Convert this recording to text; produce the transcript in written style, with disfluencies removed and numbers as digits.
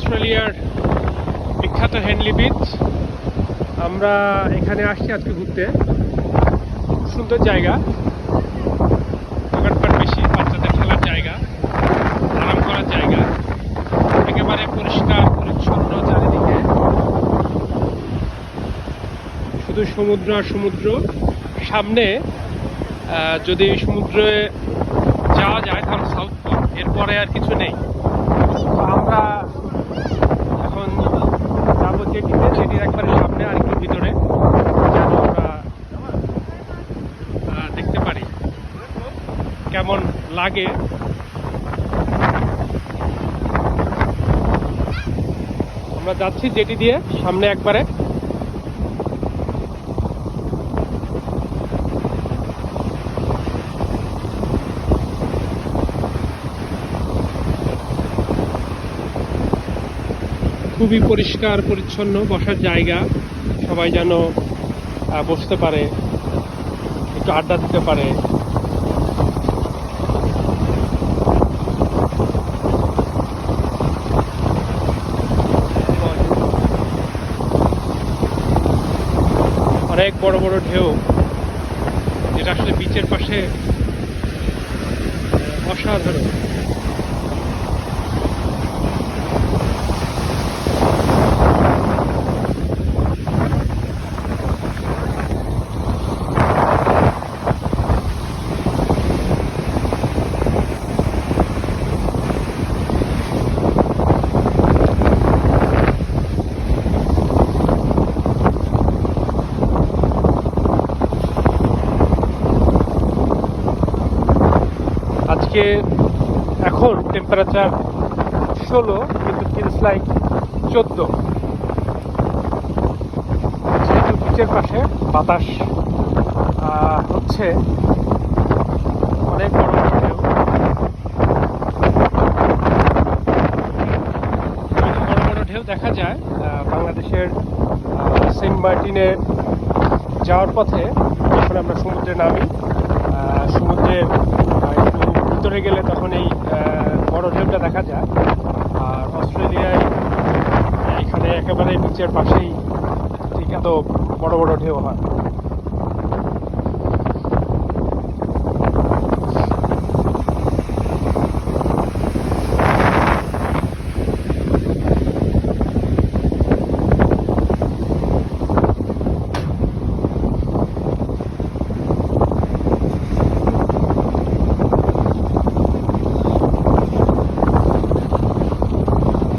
অস্ট্রেলিয়ার বিখ্যাত Henley beach. আমরা এখানে আসছি আজকে ঘুরতে। সুন্দর জায়গা, দোকানপাট বেশি, বাচ্চাদের খেলার জায়গা, আরাম করার জায়গা, একেবারে পরিষ্কার পরিচ্ছন্ন চারিদিকে, শুধু সমুদ্র আর সমুদ্র। সামনে যদি সমুদ্রে যাওয়া যায় তাহলে সাউথ পোল, এরপরে আর কিছু নেই। তো আমরা এখন যাবো জেটিতে, জেটির একবারে সামনে আর একটু ভিতরে, যেন আমরা দেখতে পারি কেমন লাগে। আমরা যাচ্ছি জেটি দিয়ে সামনে একবারে। খুবই পরিষ্কার পরিচ্ছন্ন, বসার জায়গা, সবাই যেন বসতে পারে, একটু আড্ডা দিতে পারে। অনেক বড় বড় ঢেউ, যেটা আসলে বিচের পাশে অসাধারণ। আজকে এখন টেম্পারেচার 16, কিন্তু ফিলস লাইক 14। যেহেতু বিচের পাশে বাতাস হচ্ছে, অনেক বড় বড় ঢেউ, বড় বড় ঢেউ দেখা যায়। বাংলাদেশের সেন্ট মার্টিনে যাওয়ার পথে যখন আমরা সমুদ্রে নামি, সমুদ্রের একটু ভিতরে গেলে তখন এই বড় ঢেউটা দেখা যায়। আর অস্ট্রেলিয়ায় এখানে একেবারে বিচের পাশেই ঠিক এত বড় বড় ঢেউ হয়।